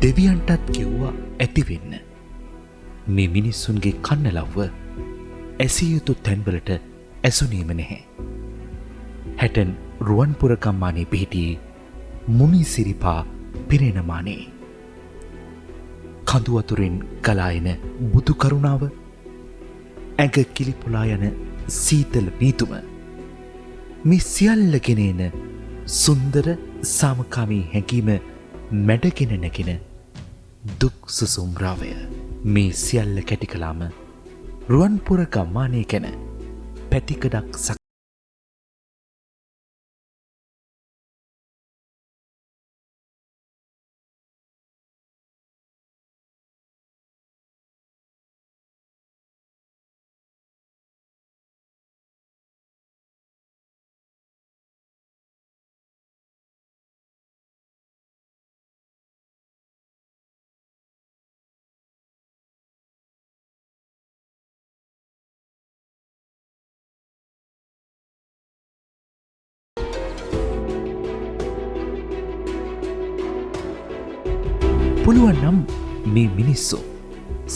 දෙවියන්ටත් කිව්වා ඇති වෙන්න. මේ මිනිස්සුන්ගේ කන්නලව්ව ඇසිය යුතු තැන්වලට ඇසුනීම නැහැ. හැටන් රුවන්පුර ගම්මානයේ පිහිටියේ මුනි සිරිපා පිරෙනමානේ. කඳු වතුරෙන් ගලා එන බුදු කරුණාව, ඇඟ කිලිපුලා යන සීතල නීතුම, මේ සියල්ල ගෙන එන සුන්දර සාමකාමී හැඟීම මැඩගෙන නැගෙන දුක් සුසුම් රාවය. මේ සියල්ල කැටි කළාම රුවන්පුර ගම්මානය ගැන පැතිකඩක් සක් පුළුවන් නම් මේ මිනිස්සු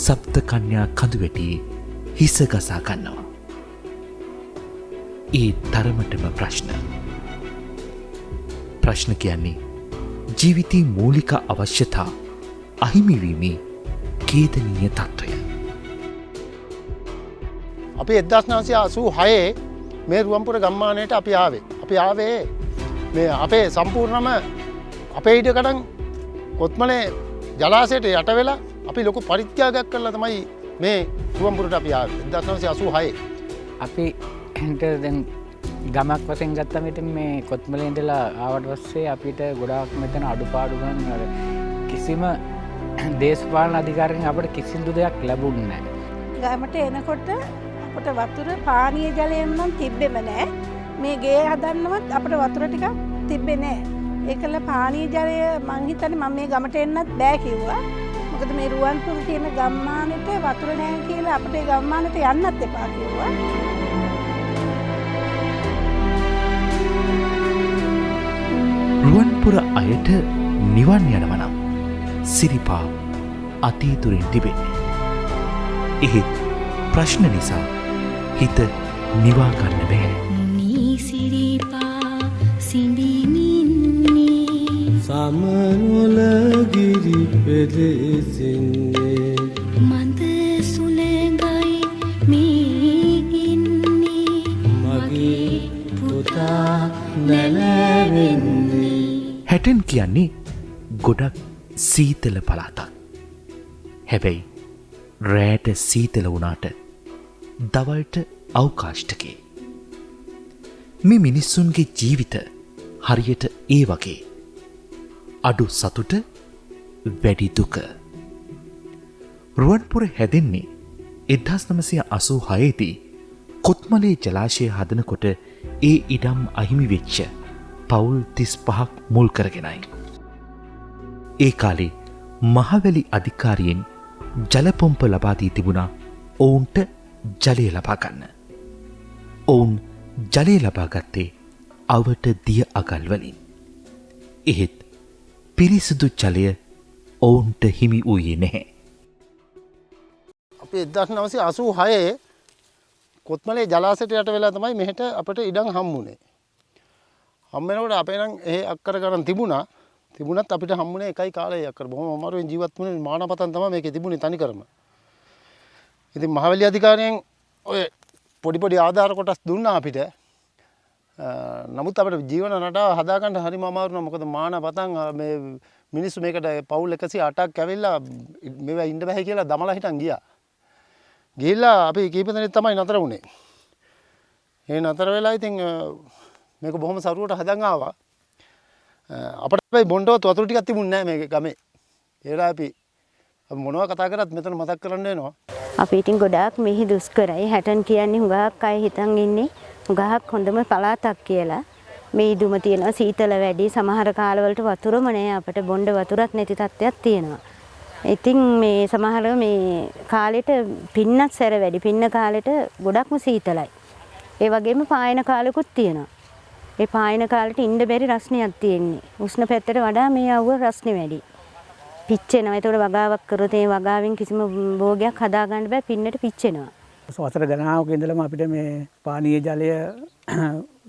සප්ත කන්‍යා කඳුවැටියේ හිස ගසා ගන්නවා. ඒ තරමටම ප්‍රශ්න කියන්නේ ජීවිතයේ මූලික අවශ්‍යතා අහිමිවීමේ ඛේදනීය තත්ත්වය. අපි 1986 මේ රුවන්පුර ගම්මානයට අපි ආවේ මේ අපේ සම්පූර්ණම අපේ ඉඩකඩම් කොත්මලේ ජලාශයට යට වෙලා අපි ලොකු පරිත්‍යාගයක් කරලා තමයි මේ රුවන්පුරට අපි ආවේ 1986. අපි එන්ට දැන් ගමක් වශයෙන් ගත්තම ඉතින් මේ කොත්මලේ ඉඳලා ආවට පස්සේ අපිට ගොඩාක් මෙතන අඩුපාඩු ගන්න අර කිසිම දේශපාලන අධිකාරියෙන් අපිට කිසිදු දෙයක් ලැබුණේ නැහැ. ගමට එනකොට අපිට වතුර පානීය ජලයම නම් තිබ්බෙම නැහැ. මේ ගේ හදන්නවත් අපිට වතුර ටිකක් තිබ්බේ නැහැ. ඒකල පානීය ජලය මං හිතන්නේ මම මේ ගමට එන්නත් බෑ කිව්වා. මොකද මේ රුවන්පුර තියෙන ගම්මානෙට වතුර නැහැ කියලා අපිට ඒ ගම්මානෙට යන්නත් එපා කිව්වා. රුවන්පුර අයට නිවන් යනවා නම් සිරිපා අතීතුරින් තිබෙන්නේ. එහෙත් ප්‍රශ්න නිසා හිත නිවා ගන්න බෑ. සමනොලගිරි පෙදෙසින්නේ මන්ද සුළඟයි මේ ඉන්නේ මගේ පුතා නැලවෙන්නේ. හැටන් කියන්නේ ගොඩක් සීතල පළාතක්. හැබැයි රෑට සීතල වුණාට දවල්ට අවකාශටකේ. මේ මිනිස්සුන්ගේ ජීවිත හරියට ඒ වගේ. අඩු සතුට වැඩි දුක. රුවන්පුර හැදෙන්නේ 1986 දී කොත්මලේ ජලාශය හදනකොට ඒ ඉඩම් අහිමි වෙච්ච පවුල් 35ක් මුල් කරගෙනයි. ඒ කාලේ මහවැලි අධිකාරියෙන් ජල පොම්ප ලබා දී තිබුණා ඔවුන්ට ජලය ලබා ගන්න. ඔවුන් ජලය ලබා ගත්තේ අවට දිය අගල් වලින්. එහෙත් පිරිසිදු ජලය ඔවුන්ට හිමි වූයේ නැහැ. අපි 1986 කොත්මලේ ජලාශයට යට වෙලා තමයි මෙහෙට අපිට ඉඩම් හම්බුනේ. හම් වෙනකොට අපේ නම් එහෙ අක්කර ගණන් තිබුණත් අපිට හම්බුනේ එකයි කාලේ අක්කර. බොහොම අමාරුවෙන් ජීවත් වුණේ මානපතන් තමයි මේකේ තිබුණේ තනිකරම. ඉතින් මහවැලි අධිකාරියෙන් ඔය පොඩි ආධාර කොටස් දුන්නා අපිට. නමුත් අපිට ජීවන රටාව හදාගන්න හරිම අමාරු නෝ. මොකද මානපතන් මේ මිනිස්සු මේකට පවුල් 108ක් ඇවිල්ලා මේවා ඉන්න බෑ කියලා දමලා හිටන් ගියා. ගිහිල්ලා අපි කීප දෙනෙක් තමයි නතර වුණේ. ඒ නතර වෙලා ඉතින් මේක බොහොම සරුවට හදන් ආවා. අපිට මේ බොණ්ඩවත් වතුර ටිකක් තිබුණේ නැහැ මේ ගමේ. ඒලා අපි මොනවා කතා කරත් මෙතන මතක් කරන්න වෙනවා. අපි ඉතින් ගොඩාක් මෙහි දුෂ්කරයි. හැටන් කියන්නේ හුඟක් අය හිතන් ඉන්නේ හුඟක් හොඳම පළාතක් කියලා. මේ ඉදුම තියෙනවා සීතල වැඩි. සමහර කාලවලට වතුරම නැහැ. අපිට බොණ්ඩ වතුරක් නැති තත්ත්වයක් තියෙනවා. ඉතින් මේ සමහර මේ කාලෙට පින්නත් සැර වැඩි. පින්න කාලෙට ගොඩක්ම සීතලයි. ඒ වගේම පායන කාලෙකුත් තියෙනවා. ඒ පායන කාලෙට ඉන්න බැරි රස්නියක් තියෙන්නේ. උෂ්ණ පැත්තට වඩා මේ අවුව රස්නේ වැඩි. පිච්චෙනවා. ඒතකොට වගාවක් කරොත් ඒ වගාවෙන් කිසිම භෝගයක් හදාගන්න බෑ. පින්නට පිච්චෙනවා. වසර ගණනාවක ඉඳලම අපිට මේ පානීය ජලය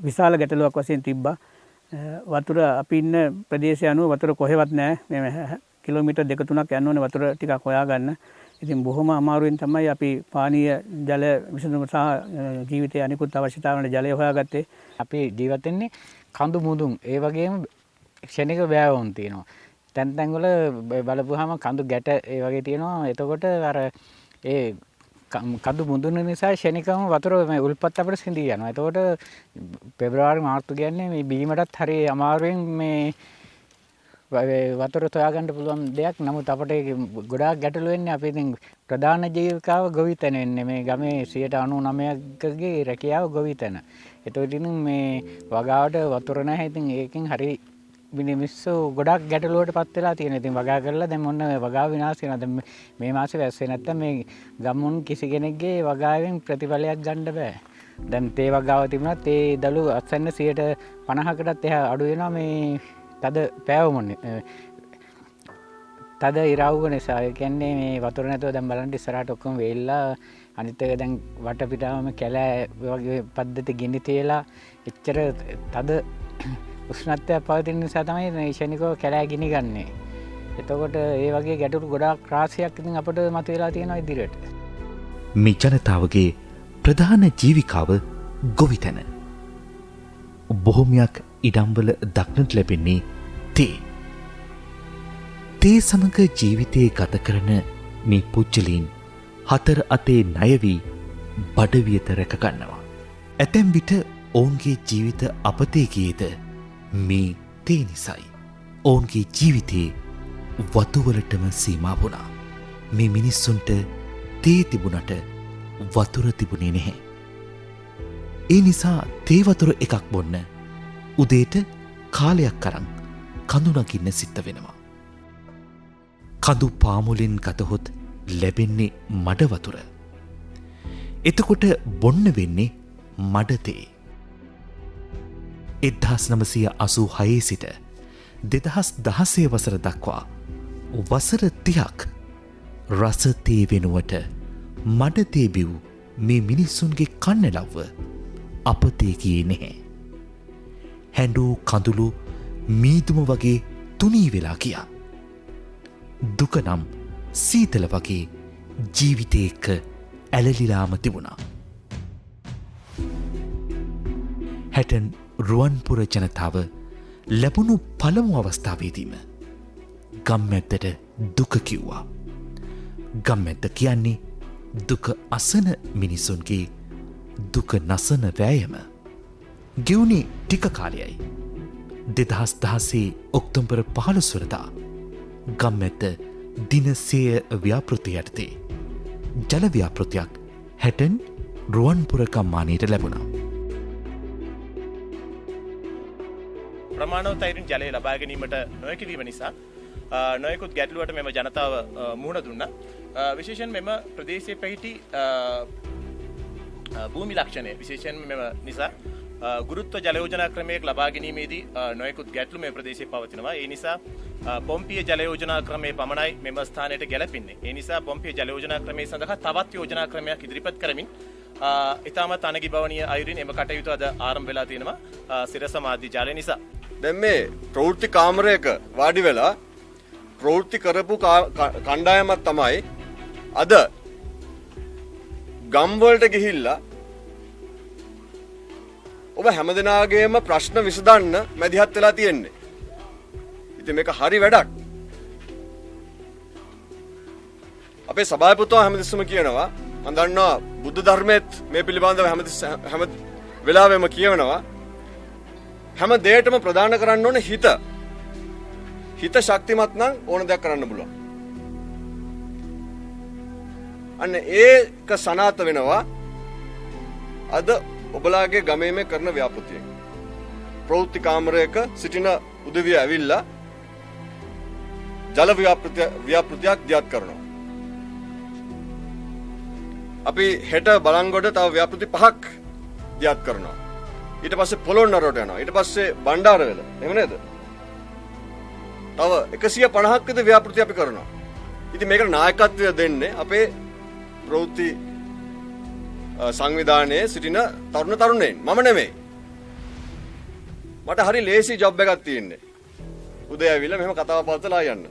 විශාල ගැටලුවක් වශයෙන් තිබ්බා. වතුර අපි ඉන්න ප්‍රදේශය අනුව වතුර කොහෙවත් නැහැ. මේ කිලෝමීටර් 2-3ක් යන්න ඕනේ වතුර ටිකක් හොයාගන්න. ඉතින් බොහොම අමාරුවෙන් තමයි අපි පානීය ජල විසඳුම සහ ජීවිතයේ අනිකුත් අවශ්‍යතාවන ජලය හොයාගත්තේ. අපි ජීවත් වෙන්නේ කඳු මුදුන් ඒ වගේම ක්ෂණික ව්‍යාවෝන් තියෙනවා. තැන් තැන් වල බලපුවාම කඳු ගැට ඒ වගේ තියෙනවා. එතකොට අර ඒ කඳු මුදුන නිසා ක්ෂණිකවම වතුර මේ උල්පත් අපිට සිඳී යනවා. එතකොට පෙබරවාරි මාර්තු කියන්නේ මේ බීමටත් හරි අමාරුවෙන් මේ වතුර සොයාගන්න පුළුවන් දෙයක්. නමුත් අපිට ගොඩාක් ගැටලු වෙන්නේ අපි ඉතින් ප්‍රධාන ජීවිකාව ගොවිතැන වෙන්නේ මේ ගමේ 99%ගේ රැකියාව ගොවිතැන. ඒතකොට ඉතින් මේ වගාවට වතුර නැහැ. ඉතින් ඒකෙන් හරි මිනිස්සු ගොඩාක් ගැටලුවට පත් වෙලා තියෙනවා. ඉතින් වගා කරලා දැන් මොන වගාව විනාශ වෙනවා. දැන් මේ මාසේ වැස්සේ නැත්තම් මේ ගම්මුන් කිසි කෙනෙක්ගේ වගාවෙන් ප්‍රතිඵලයක් ගන්න බෑ. දැන් තේ වගාව තිබුණත් ඒ දළු අත්සන්න 50%කටත් එහා අඩු වෙනවා මේ තද පෑවුම තද ඉරවුව නිසා. ඒ කියන්නේ මේ වතුර නැතුව දැන් බලන්න ඉස්සරහට ඔක්කොම වෙයිලා අනිත් එක දැන් වටපිටාවම කැලෑ වගේ පද්ධති ගිනි තියලා එච්චර තද උෂ්ණත්වයක් පවතින නිසා තමයි මේ ක්ෂණිකව කැලෑ ගිනි ගන්නේ. එතකොට ඒ වගේ ගැටලු ගොඩාක් රාශියක් ඉතින් අපිට මතුවලා තියෙනවා ඉදිරියට. මේ ජනතාවගේ ප්‍රධාන ජීවිකාව ගොවිතැන. බොහොමයක් ඉඩම්වල දක්නට ලැබෙන්නේ තේ. තේ සමග ජීවිතයේ ගත කරන මේ පුච්චලීන් 4 අතේ ණය වී බඩවියත රැක ගන්නවා. ඇතැම් විට ඔවුන්ගේ ජීවිත අපතේ ගියේද මේ තේ නිසයි. ඔවුන්ගේ ජීවිතේ වතුවලටම සීමා වුණා. මේ මිනිස්සුන්ට තේ තිබුණට වතුර තිබුණේ නැහැ. ඒ නිසා තේ වතුර එකක් බොන්න උදේට කාලයක් කරන් කඳු නගින්න සිද්ධ වෙනවා. කඳු පාමුලෙන් ගතහොත් ලැබෙන්නේ මඩ වතුර. එතකොට බොන්න වෙන්නේ මඩ තේ. 1986 සිට 2016 වසර දක්වා වසර 30ක් රස තේ වෙනුවට මඩ තේ බිව් මේ මිනිස්සුන්ගේ කන්නලව්ව අපතේ ගියේ නැහැ. හැඬු කඳුළු මීදුම වගේ තුනී වෙලා ගියා. දුක නම් සීතල වගේ ජීවිතේ එක්ක ඇලලිලාම තිබුණා. හැටන් රුවන්පුර ජනතාව ලැබුණු පළමු අවස්ථාවේදීම ගම්මැද්දට දුක කිව්වා. ගම්මැද්ද කියන්නේ දුක අසන මිනිසුන්ගේ දුක නසන වෑයම. ගෙවුණේ ටික කාලයයි. 2016 ඔක්තෝබර් 15 වනදා ගම්මැද්ද දිනසය ව්‍යාපෘති යටතේ ජල ව්‍යාපෘතියක් හැටන් රුවන්පුර ගම්මානයට ලැබුණා. ප්‍රමාණවත් අයුරින් ජලය ලබා ගැනීමට නොහැකි වීම නිසා නොයෙකුත් ගැටලුවට මෙම ජනතාව මුහුණ දුන්නා. විශේෂයෙන් මෙම ප්‍රදේශයේ පැහිටි භූමි ලක්ෂණය විශේෂයෙන් මෙම නිසා ගුරුත්ව ජල යෝජනා ක්‍රමයක් ලබා ගැනීමේදී නොයෙකුත් ගැටලු මේ ප්‍රදේශයේ පවතිනවා. ඒ නිසා පොම්පිය ජල යෝජනා ක්‍රමයේ පමණයි මෙම ස්ථානයට ගැලපෙන්නේ. ඒ නිසා පොම්පිය ජල යෝජනා ක්‍රමයේ සඳහා තවත් යෝජනා ක්‍රමයක් ඉදිරිපත් කරමින් ඉතාමත් අනගිබවනීය අයුරින් එම කටයුතු අද ආරම්භ වෙලා තියෙනවා සිරස මාධ්‍ය ජාලය නිසා. දැන් මේ ප්‍රවෘත්ති කාමරයක වාඩි වෙලා ප්‍රවෘත්ති කරපු කණ්ඩායමක් තමයි අද ගම් වලට ගිහිල්ලා ඔබ හැමදෙනාගේම ප්‍රශ්න විසඳන්න මැදිහත් වෙලා තියෙන්නේ. ඉතින් මේක හරි වැඩක්. අපේ සභාපතිතුමා හැමතිස්සම කියනවා මම දන්නවා බුද්ධ ධර්මයේත් මේ පිළිබඳව හැම වෙලාවෙම කියවනවා හැම දෙයකටම ප්‍රදාන කරන්න ඕනේ හිත. හිත ශක්තිමත් නම් ඕන දෙයක් කරන්න පුළුවන්. අන්න ඒක සනාත වෙනවා අද ඔබලාගේ ගමේ මේ කරන ව්‍යාපෘතිය. ප්‍රවෘත්ති කාමරයක සිටින උදවිය ඇවිල්ලා ජල ව්‍යාපෘතියක් දියත් කරනවා. අපි හෙට බලංගොඩ තව ව්‍යාපෘති 5ක් දියත් කරනවා. ඊට පස්සේ පොළොන්නරුවට යනවා. ඊට පස්සේ බණ්ඩාරවැල. එහෙම නේද? තව 150ක් විතර ව්‍යාපෘති අපි කරනවා. ඉතින් මේකට නායකත්වය දෙන්නේ අපේ ප්‍රවෘත්ති සංවිධානයේ සිටින තරුණයින්. මම නෙමෙයි. මට හරි ලේසි ජොබ් එකක් තියෙන්නේ. උදේ ඇවිල්ලා මෙහෙම කතාව පවත්වලා යන්න.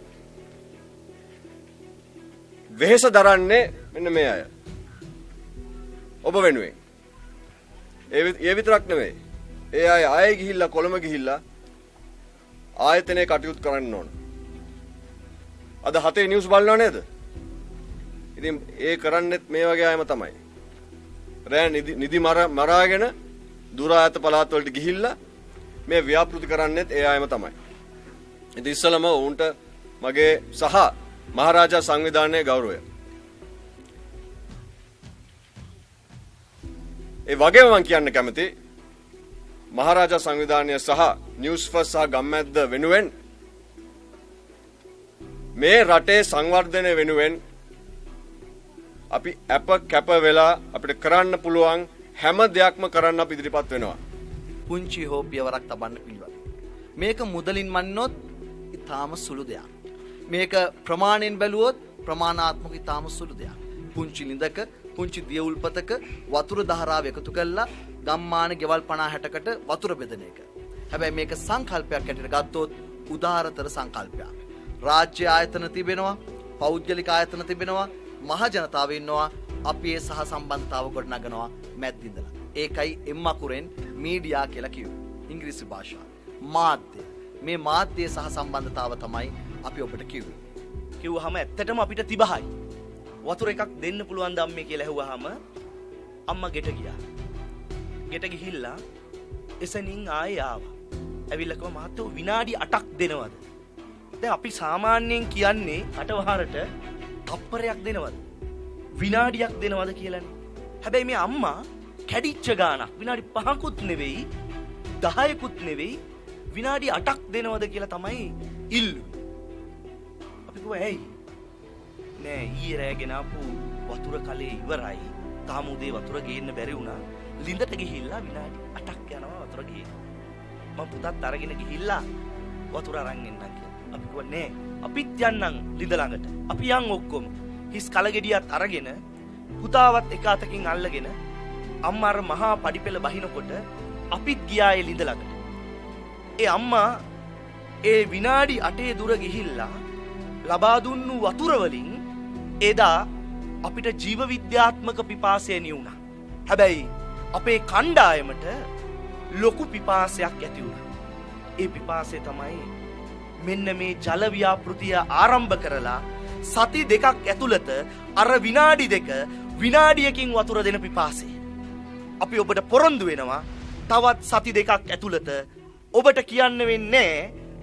වෙහෙස දරන්නේ මෙන්න මේ අය. ඔබ වෙනුවෙන්. ඒ විතරක් නෙමෙයි. ඒ අය ආයේ ගිහිල්ලා කොළඹ ගිහිල්ලා ආයතනයේ කටයුතු කරන්න ඕන. අද 7 නිවුස් බලනව නේද? ඉතින් ඒ කරන්නේත් මේ වගේ අයම තමයි. රෑ නිදි මරාගෙන දුර ඈත පළාත් වලට ගිහිල්ලා මේ ව්‍යාපෘති කරන්නේත් ඒ අයම තමයි. ඉතින් ඉස්සලම උන්ට මගේ සහ මහරජා සංවිධානයේ ගෞරවය. ඒ වගේම මම කියන්න කැමති මහරජා සංවිධානය සහ නිවුස් ෆස්ට් සහ ගම්මැද්ද වෙනුවෙන් මේ රටේ සංවර්ධනය වෙනුවෙන් අපි අප කැප වෙලා අපිට කරන්න පුළුවන් හැම දෙයක්ම කරන්න අපි ඉදිරිපත් වෙනවා. පුංචි හෝ පියවරක් තබන්න පිළිවන්. මේක මුදලින් මන්නොත් ඉතාම සුළු දෙයක්. මේක ප්‍රමාණයෙන් බැලුවොත් ප්‍රමාණාත්මක ඉතාම සුළු දෙයක්. පුංචි ලිඳක පුංචි දිය උල්පතක වතුර දහරාව එකතු කරලා ගම්මාන ගෙවල් 50-60කට වතුර බෙදන එක. හැබැයි මේක සංකල්පයක් ඇටියට ගත්තොත් උදාරතර සංකල්පයක්. රාජ්‍ය ආයතන තිබෙනවා, පෞද්ගලික ආයතන තිබෙනවා, මහ ජනතාව ඉන්නවා. අපි ඒ සහ සම්බන්ධතාව ගොඩනගනවා මැද්දින්දලා. ඒකයි එම් අකුරෙන් මීඩියා කියලා කිව්වේ. ඉංග්‍රීසි භාෂාව. මාධ්‍ය. මේ මාධ්‍ය සහ සම්බන්ධතාව තමයි අපි ඔබට කිව්වේ. කිව්වහම ඇත්තටම අපිට තිබහයි. වතුර එකක් දෙන්න පුළුවන් ධම්මේ කියලා ඇහුවාම අම්මා ගෙට ගියා. ගෙට ගිහිල්ලා එසනින් ආයේ ආවා. ඇවිල්ලා කිව්වා මහත්තයෝ විනාඩි 8ක් දෙනවද? දැන් අපි සාමාන්‍යයෙන් කියන්නේ අටවහරට තප්පරයක් දෙනවද? විනාඩියක් දෙනවද කියලානේ. හැබැයි මේ අම්මා කැඩිච්ච ගානක් විනාඩි 5කුත් නෙවෙයි 10කුත් නෙවෙයි විනාඩි 8ක් දෙනවද කියලා තමයි ඉල්ලුවේ. අපි කිව්වා ඇයි? නෑ ඊයේ රෑ ගෙන ආපු වතුර කලේ ඉවරයි. තාම උදේ වතුර ගේන්න බැරි වුණා. ලිඳට ගිහිල්ලා විනාඩි 8ක් යනවා වතුර ගේන්න. මම පුතත් අරගෙන ගිහිල්ලා වතුර අරන් එන්නම් කියලා. අපි කිව්වා නෑ අපිත් යන්නම් ලිඳ ළඟට. අපි යන් ඔක්කොම. හිස් කලගෙඩියත් අරගෙන පුතාවත් එක අතකින් අල්ලගෙන අම්මා අර මහා පඩිපෙළ බහිනකොට අපිත් ගියා ඒ ලිඳ ළඟට. ඒ අම්මා ඒ විනාඩි 8 දුර ගිහිල්ලා ලබා දුන්නු වතුර වලින් එදා අපිට ජීව විද්‍යාත්මක පිපාසය නිවුණා. හැබැයි අපේ කණ්ඩායමට ලොකු පිපාසයක් ඇති වුණා. ඒ පිපාසය තමයි මෙන්න මේ ජල ව්‍යාපෘතිය ආරම්භ කරලා සති දෙකක් ඇතුළත අර විනාඩි දෙක විනාඩියකින් වතුර දෙන පිපාසය. අපි ඔබට පොරොන්දු වෙනවා තවත් සති දෙකක් ඇතුළත ඔබට කියන්න වෙන්නේ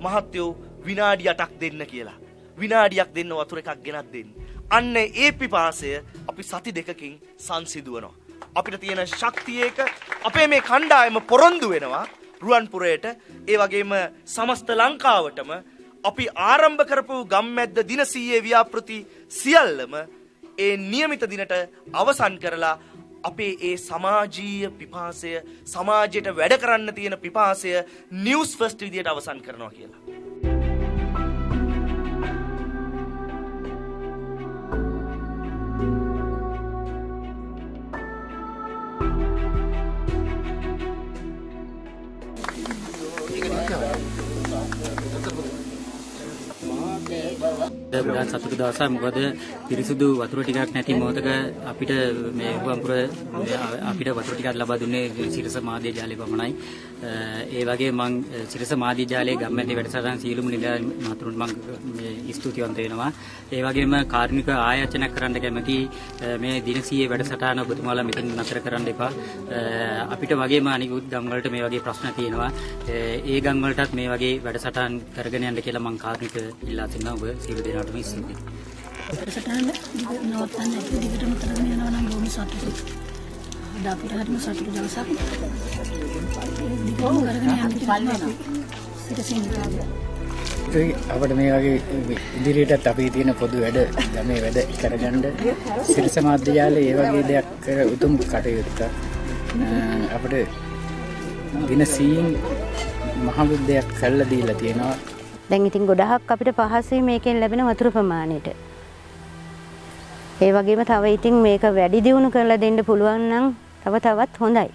මහත්තයෝ විනාඩි 8ක් දෙන්න කියලා. විනාඩියක් දෙන්න වතුර එකක් ගෙනත් දෙන්න. අන්න ඒ පිපාසය අපි සති දෙකකින් සංසිඳුවනවා. අපිට තියෙන ශක්තිය එක අපේ මේ කණ්ඩායම පොරොන්දු වෙනවා රුවන්පුරයට ඒ වගේම සමස්ත ලංකාවටම අපි ආරම්භ කරපු ගම්මැද්ද දින 100 ව්‍යාපෘති සියල්ලම ඒ નિયમિત දිනට අවසන් කරලා අපේ ඒ සමාජීය පිපාසය සමාජයට වැඩ කරන්න තියෙන පිපාසය නිවුස් ෆස්ට් විදියට අවසන් කරනවා කියලා. ගොඩාක් සතුටු දවසක්. මොකද පිරිසුදු වතුර ටිකක් නැති මොහොතක අපිට මේ රුවන්පුර අපිට වතුර ටිකක් ලබා දුන්නේ සිරස මාධ්‍ය ජාලය පමණයි. ඒ වගේ මම සිරස මාධ්‍ය ජාලයේ ගම්මැද්දේ වැඩසටහන් සියලුම නිලධාරීන් මහතුරුන්ට මම ස්තුතිවන්ත වෙනවා. ඒ වගේම කාර්මික ආයාචනයක් කරන්න කැමති මේ දින 100 වැඩසටහන ඔබතුමාලා මෙතන නතර කරන්න එපා. අපිට වගේම අනිකුත් ගම් වලට මේ වගේ ප්‍රශ්න තියෙනවා. ඒ ගම් වලටත් මේ වගේ වැඩසටහන් කරගෙන යන්න කියලා මම කාර්මික ඉල්ලා සිටිනවා. ඔබ සියලු දෙනාටම ස්තුතියි. වැඩසටහන නවත්තන්න ඇති දිගටම කරගෙන යනවා නම් බොහොම සතුටුයි. අද අපිට හරිම සතුටු දවසක්. දිගටම කරගෙන යන්න කියලා සිතසින් අපිට මේ වගේ ඉදිරියටත් අපි තියෙන පොදු වැඩ ගමේ වැඩ කරගන්න සිරස මාධ්‍ය ජාලය ඒ වගේ දෙයක් කර උතුම් කටයුත්තක් අපිට දින 100න් මහ බුද්ධයක් කළා දීලා තියෙනවා. දැන් ඉතින් ගොඩාක් අපිට පහසුයි මේකෙන් ලැබෙන වතුර ප්‍රමාණයට. ඒ වගේම තව ඉතින් මේක වැඩි දියුණු කරලා දෙන්න පුළුවන් නම් තවත් හොඳයි.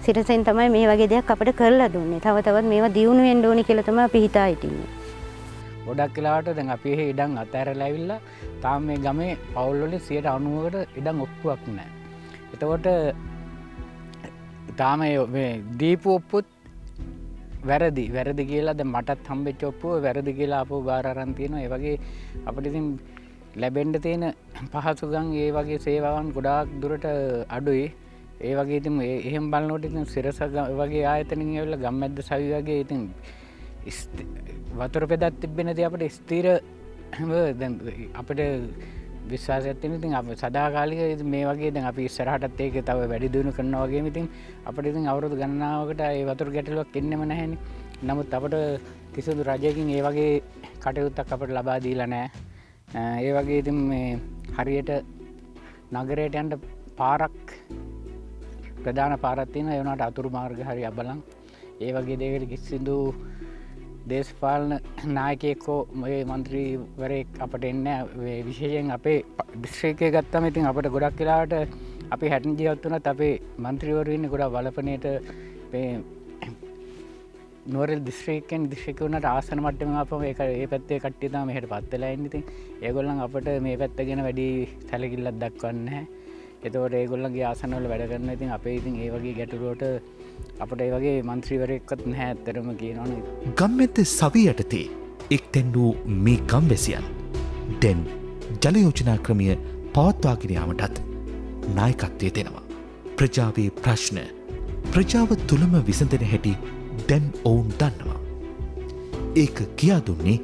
සිරසෙන් තමයි මේ වගේ දෙයක් අපිට කරලා දුන්නේ. තවත් මේවා දියුණු වෙන්න ඕනි කියලා තමයි අපි හිතා හිටින්නේ. ගොඩක් වෙලාවට දැන් අපි එහෙ ඉඩම් අතහැරලා ඇවිල්ලා තාම මේ ගමේ පවුල් වලින් 90%කට ඉඩම් ඔප්පුවක් නැහැ. එතකොට තාම මේ දීපු ඔප්පුත් වැරදි කියලා දැන් මටත් හම්බෙච්ච ඔප්පුව වැරදි කියලා අපෝ බාර අරන් තියෙනවා. ඒ වගේ අපිට ඉතින් ලැබෙන්න තියෙන පහසුකම් ඒ වගේ සේවාවන් ගොඩාක් දුරට අඩුයි. ඒ වගේ ඉතින් එහෙම බලනකොට ඉතින් සිරස වගේ ආයතනින් ඇවිල්ලා ගම්මැද්ද සවි වගේ ඉතින් වතුර පෙදක් තිබෙන්නේ නැති අපිට ස්ථිර දැන් අපිට විශ්වාසයක් තියෙන ඉතින් අපි සදාකාලික මේ වගේ දැන් අපි ඉස්සරහටත් ඒක තව වැඩි දියුණු කරනවා වගේම ඉතින් අපිට ඉතින් අවුරුදු ගණනාවකට ඒ වතුර ගැටලුවක් එන්නෙම නැහැනේ. නමුත් අපිට කිසිදු රජයකින් ඒ වගේ කටයුත්තක් අපිට ලබා දීලා නැහැ. ඒ වගේ ඉතින් මේ හරියට නගරයට යන්න පාරක් ප්‍රධාන පාරක් තියෙනවා. ඒ වුණාට අතුරු මාර්ග හරි අබලන්. ඒ වගේ දෙයකට කිසිදු දේශපාලන නායකයෙක්ෝ මේ මන්ත්‍රීවරයෙක් අපට එන්නේ විශේෂයෙන් අපේ දිස්ත්‍රික්කය ගත්තම ඉතින් අපිට ගොඩක් වෙලාවට අපි හැටන් ජීවත් වුණත් අපේ මන්ත්‍රීවරු ඉන්නේ ගොඩක් වලපනේට මේ නුවරඑල් දිස්ත්‍රික්කෙන් දිස්ත්‍රික්ක වුණාට ආසන මට්ටමේ ආපම ඒක ඒ පැත්තේ කට්ටිය තමයි මෙහෙට පත් වෙලා ඉන්නේ. ඉතින් ඒගොල්ලන් අපිට මේ පැත්ත ගැන වැඩි සැලකිල්ලක් දක්වන්නේ නැහැ. එතකොට ඒගොල්ලන්ගේ ආසනවල වැඩ කරන ඉතින් අපේ ඉතින් ඒ වගේ ගැටලුවට අපට ඒ වගේ මන්ත්‍රීවරයෙක්වත් නැහැ ඇත්තටම කියනවනේ. ගම්මැද්ද සවිය යටතේ එක්තැන් වූ මේ ගම්වැසියන් දැන් ජල යෝජනා ක්‍රමය පවත්වාගෙන යාමටත් නායකත්වය දෙනවා. ප්‍රජාවේ ප්‍රශ්න ප්‍රජාව තුළම විසඳන හැටි දැන් ඔවුන් දන්නවා. ඒක කියා දුන්නේ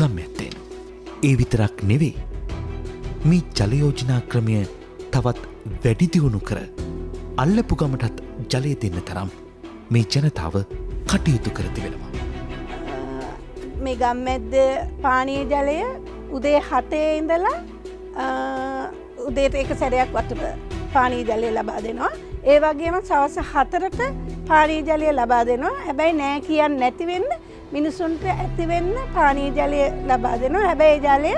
ගම්මැද්දෙන්. ඒ විතරක් නෙවෙයි. මේ ජල යෝජනා ක්‍රමය තවත් වැඩි දියුණු කර අල්ලපු ගමටත් ජලය දෙන්න තරම් මේ ජනතාව කටයුතු කර තිබෙනවා. මේ ගම්මැද්ද පානීය ජලය උදේ 7 ඉඳලා උදේට එක සැරයක් වතුර පානීය ජලය ලබා දෙනවා. ඒ වගේම සවස් 4ට පානීය ජලය ලබා දෙනවා. හැබැයි නෑ කියන්නේ නැති වෙන්න මිනිසුන්ට ඇති වෙන්න පානීය ජලය ලබා දෙනවා. හැබැයි ජලය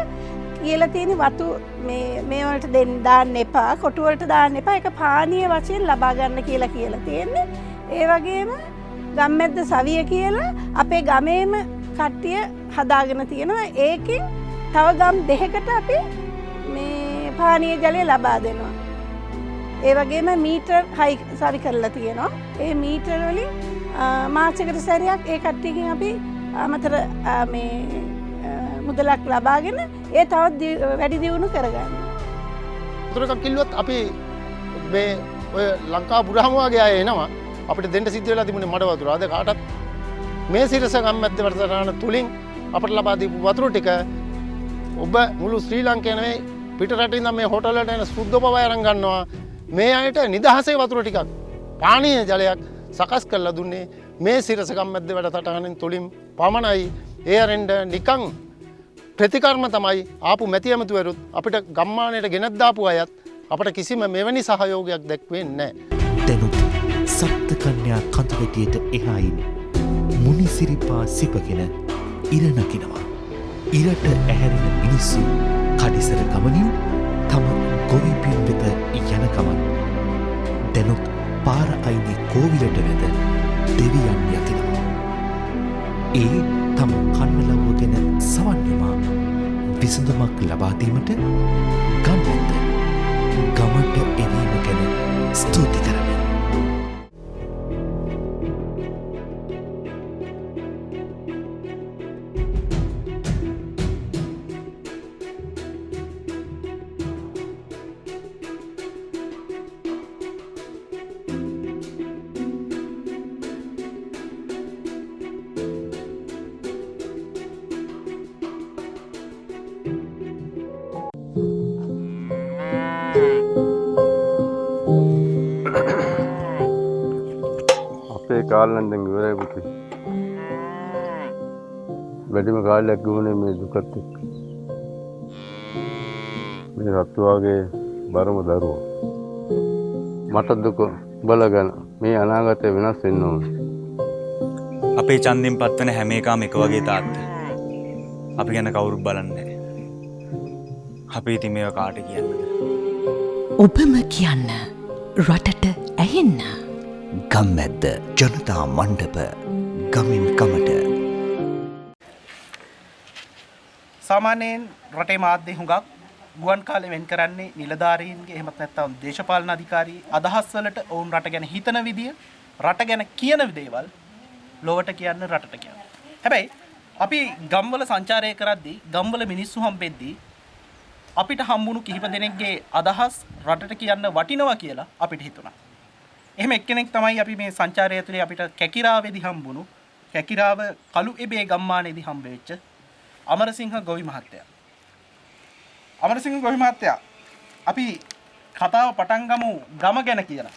කියලා තියෙන වතු මේ වලට දාන්න එපා, කොටු වලට දාන්න එපා. ඒක පානීය වශයෙන් ලබා ගන්න කියලා තියෙන්නේ. ඒ වගේම ගම්මැද්ද සවිය කියලා අපේ ගමේම කට්ටිය හදාගෙන තියෙනවා. ඒකෙන් තව ගම් දෙකකට අපි මේ පානීය ජලය ලබා දෙනවා. ඒ වගේම මීටර් හයි සවි කරලා තියෙනවා. ඒ මීටර් වලින් මාසයකට සැරයක් ඒ කට්ටියකින් අපි අමතර මේ මුදලක් ලබාගෙන ඒ තවත් වැඩි දියුණු කරගන්න. වතුර එකක් කිල්ලුවත් අපි මේ ඔය ලංකා පුරාම වගේ අය එනවා. අපිට දෙන්න සිද්ධ වෙලා තිබුණේ මඩ වතුර. අද කාටත් මේ සිරස ගම්මැද්ද වැඩසටහන තුලින් අපට ලබා දීපු වතුර ටික ඔබ මුළු ශ්‍රී ලංකාවේ නෙවෙයි පිට රටින් ඉඳන් මේ හෝටල් වලට එන සුද්ධ බව අරන් ගන්නවා. මේ අයට නිදහසේ වතුර ටිකක් පානීය ජලයක් සකස් කරලා දුන්නේ මේ සිරස ගම්මැද්ද වැඩසටහනෙන් තුලින් පමණයි. ඒ අරෙන්ද නිකන් ප්‍රතිකර්ම තමයි ආපු මැති ඇමතිවරුත් අපිට ගම්මානයට ගෙනත් දාපු අයත් අපට කිසිම මෙවැනි සහයෝගයක් දැක්වෙන්නේ නැහැ. දැනුත් සප්තකන්‍යා කඳුවැටියට එහායින් මුනිසිරිපා සිපගෙන ඉර නගිනවා. ඉරට ඇහැරෙන මිනිස්සු කඩිසර ගමනින් තම ගොවිපින් වෙත යන ගමන් දැනුත් පාර අයිනේ කෝවිලට වෙත දෙවියන් යතිනවා. ඒ තම කන්නලව්වගෙන සවන්යමා විසඳුමක් ලබා දීමට ගම්මැද්ද ගමට එවීම ගැන ස්තුති කරමි. කාලෙන් දැන් ඉවරයි පුතේ. වැඩිම කාලයක් ගුණේ මේ දුකත් එක්ක. මේ රත්තු වගේ බරම දරුවෝ. මට දුක බලගෙන මේ අනාගතය වෙනස් වෙන්න ඕන. අපේ ඡන්දෙන් පත්වන හැම එකම එක වගේ තාත්තා. අපි ගැන කවුරුත් බලන්නේ නැහැ. අපි ඉතින් මේවා කාට කියන්නද? ඔබම කියන්න රටට ඇහෙන්න. ගම්මැද්ද ජනතා මණ්ඩප ගමින් කමට. සාමාන්‍යයෙන් රටේ මාධ්‍ය හුඟක් ගුවන් කාලේ වෙන් කරන්නේ නිලධාරීන්ගේ එහෙමත් නැත්නම් දේශපාලන අධිකාරී අදහස් වලට ඔවුන් රට ගැන හිතන විදිය, රට ගැන කියන දේවල් ලොවට කියන්න රටට කියන්න. හැබැයි අපි ගම්වල සංචාරය කරද්දී ගම්වල මිනිස්සු හම්බෙද්දී අපිට හම්බුණු කිහිප දෙනෙක්ගේ අදහස් රටට කියන්න වටිනවා කියලා අපිට හිතුණා. එහෙම එක්කෙනෙක් තමයි අපි මේ සංචාරය ඇතුලේ අපිට කැකිරාවේදී හම්බුණු කැකිරාව කළු එබේ ගම්මානයේදී හම්බෙච්ච අමරසිංහ ගොවි මහත්තයා. අමරසිංහ ගොවි මහත්තයා අපි කතාව පටන් ගමු ගම ගැන කියලා.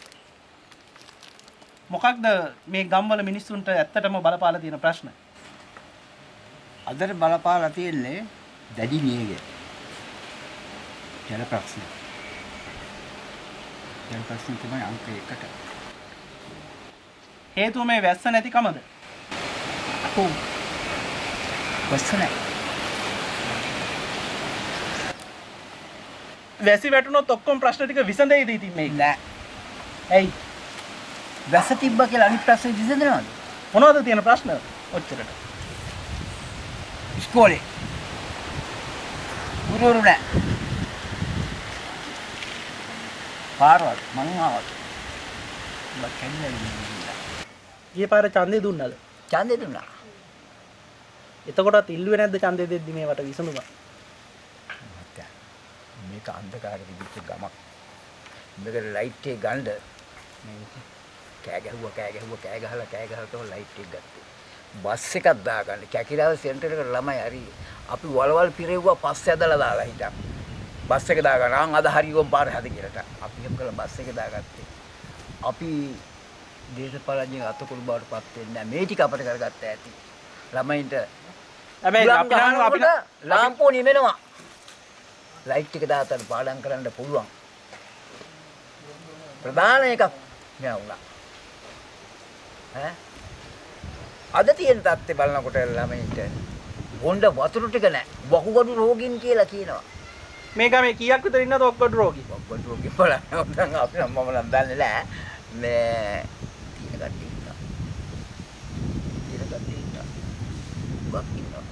මොකක්ද මේ ගම්වල මිනිස්සුන්ට ඇත්තටම බලපාලා තියෙන ප්‍රශ්න? අදට බලපාලා තියෙන්නේ දැඩි නියගේ. ජල ප්‍රශ්න. ජල ප්‍රශ්න තමයි අංක 1ට. හේතුව මේ වැස්ස නැතිකමද? ඔව්. වැස්ස නැහැ. වැසි වැටුනොත් ඔක්කොම ප්‍රශ්න ටික විසඳෙයිද ඉතින් මේක? නෑ. ඇයි? වැස්ස තිබ්බ කියලා අනිත් ප්‍රශ්න විසඳනවද? මොනවද තියෙන ප්‍රශ්න? ඔච්චරට. ඉස්කෝලේ. ගුරුවරු නෑ. පාරවල් මං ආවත්. බක් කැඩිලා ඉන්නේ. ගිය පාර ඡන්දේ දුන්නද? ඡන්දේ දුන්නා. එතකොටත් ඉල්ලුවේ නැද්ද ඡන්දේ දෙද්දි මේවට විසඳුම? මේක අන්ධකාරෙ තිබිච්ච ගමක්. මේකට ලයිට් එක ගන්න කෑ ගහලා තමයි ලයිට් එක ගත්තේ. බස් එකක් දාගන්න කැකිරාව සෙන්ටර් එකට ළමයි හරි අපි වලවල් පිරෙව්වා පස්සේ ඇදලා දාලා හිටන්. බස් එක දාගන්න ආන් අද හරියෝම් පාර හැද කියලාට අපි හැම කළ බස් එක දාගත්තේ. අපි දේශපාලනයෙන් අතකොළු බවට පත් වෙන්නේ නැහැ. මේ ටික අපිට කරගත්ත ඇති. ළමයින්ට හැබැයි අපිට ලාම්පුව නිවෙනවා. ලයිට් එක දාතන පාඩම් කරන්න පුළුවන්. ප්‍රධාන එකක් නෑ වුණා. ඈ අද තියෙන තත්ත්වය බලනකොට ළමයින්ට බොණ්ඩ වතුර ටික නෑ. වකුගඩු රෝගීන් කියලා කියනවා. මේ ගමේ කීයක් විතර ඉන්නද වකුගඩු රෝගී? වකුගඩු රෝගී බලන්න දැන් අපි මම නම් දන්නේ නෑ. මේ තියෙන කට්ටිය ඉන්නවා.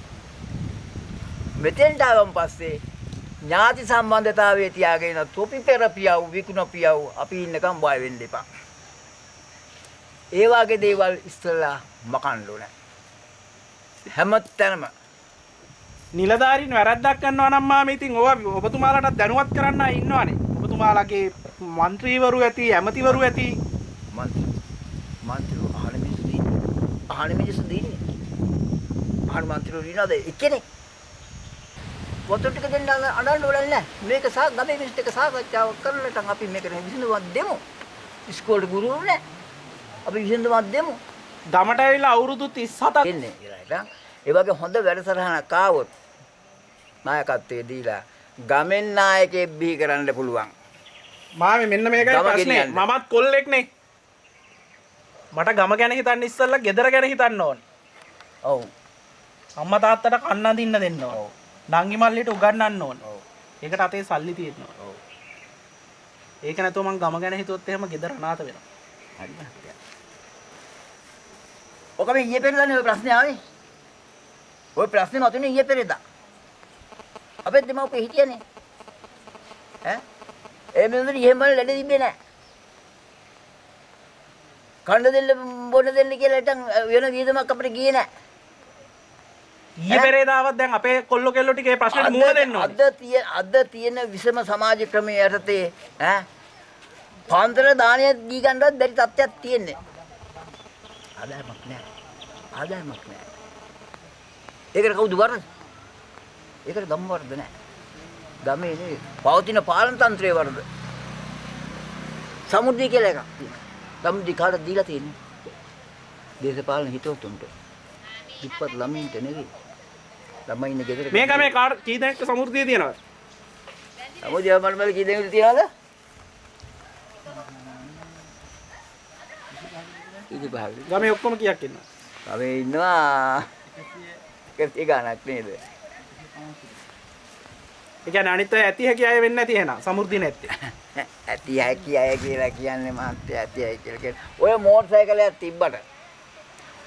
මෙතෙන්ට ආවම පස්සේ ඥාති සම්බන්ධතාවයේ තියාගෙන තොපි පෙරපියව් විකුණ පියව් අපි ඉන්නකම් බය වෙන්න එපා. ඒ වගේ දේවල් ඉස්සලා මකන්න ඕනේ. හැමතැනම නිලධාරීන් වැරද්දක් කරනවා නම් මාම ඉතින් ඕවා ඔබතුමාලාට දැනුවත් කරන්න ඉන්නවනේ. ඔබතුමාලාගේ മന്ത്രിවරු ඇති, ඇමතිවරු ඇති. මන්ත්‍රීවරු අහන මිනිස්සු දින්නේ. අහන මන්ත්‍රීවරු ඉන්නද එක්කෙනෙක්? වතුර ටික දෙන්න අඬන්න ඕනේ නැහැ. මේක ගමේ මිනිස්සුත් එක්ක සාකච්ඡාවක් කරලා අපි මේක විසඳුමක් දෙමු. ඉස්කෝලේ ගුරුවරු නැහැ. අපි විසඳුමක් දෙමු. ගමට ඇවිල්ලා අවුරුදු 37ක් ඉන්නේ කියලා. ඒ වගේ හොඳ වැඩසටහනක් ආවොත් නායකත්වයේ දීලා ගමෙන් නායකයෙක් බිහි කරන්න පුළුවන්. මාමේ මෙන්න මේකයි ප්‍රශ්නේ. මමත් කොල්ලෙක් නේ. මට ගම ගැන හිතන්න ඉස්සෙල්ලා ගෙදර ගැන හිතන්න ඕනේ. ඔව්. අම්මා තාත්තට කන්න අඳින්න දෙන්න ඕනේ. නංගි මල්ලිට උගන්වන්න ඕන. ඒකට අතේ සල්ලි තියෙනවා. ඒක නැතුව මං ගම ගැන හිතුවොත් එහෙම ගෙදර අනාථ වෙනවා. හරි මහත්තයා. ඔක මේ ඊයේ පෙරේදානේ ඔය ප්‍රශ්නේ ආවේ. ඔය ප්‍රශ්නේ මතුනේ ඊයේ පෙරේදා. අපේ දෙමව්පිය හිටියනේ. ඈ? ඒ මිනිස්සුන්ට එහෙම ලැඩ තිබ්බේ නැහැ. කන්න දෙන්න බොන්න දෙන්න කියලා හිටන් වෙන වියදමක් අපිට ගියේ නැහැ. ඊයේ පෙරේදාවත් දැන් අපේ කොල්ල කෙල්ල ටිකේ ප්‍රශ්නෙට මුහුණ දෙන්න ඕනේ. අද තියෙන විසම සමාජ ක්‍රමයේ යටතේ ඈ පාන්දර දානය දී ගන්නවත් බැරි තත්ත්වයක් තියෙන්නේ. ආදායමක් නැහැ. ඒකට කවුද වරද? ඒකට ගම් වරද නැහැ. ගමේ නේ පවතින පාලන තන්ත්‍රයේ වරද. සමුද්‍රය කියලා එකක් තියෙනවා. සමුද්‍රය කාටද දීලා තියෙන්නේ? දේශපාලන හිතවතුන්ට. ඉපත් ළමින්ට නෙවෙයි. ළමයි ඉන්නේ ගෙදර. මේක මේ කාට කී දෙනෙක්ට සමුද්‍රය තියෙනවද? සමුද්‍රය මල්මල් කී දෙනෙක්ට තියනවද? ඉතින් බහවි. ගමේ ඔක්කොම කීයක් ඉන්නවද? ගමේ ඉන්නවා 100 ගණක් නේද? ඒ කියන්නේ අනිත් අය ඇති හැකි අය වෙන්නේ නැති එහෙනම් සමෘද්ධිය නැත්තේ. ඇති හැකි අය කියලා කියන්නේ මහත්තයා ඇති අය කියලා කියන්නේ. ඔය මෝටර් සයිකලයක් තිබ්බට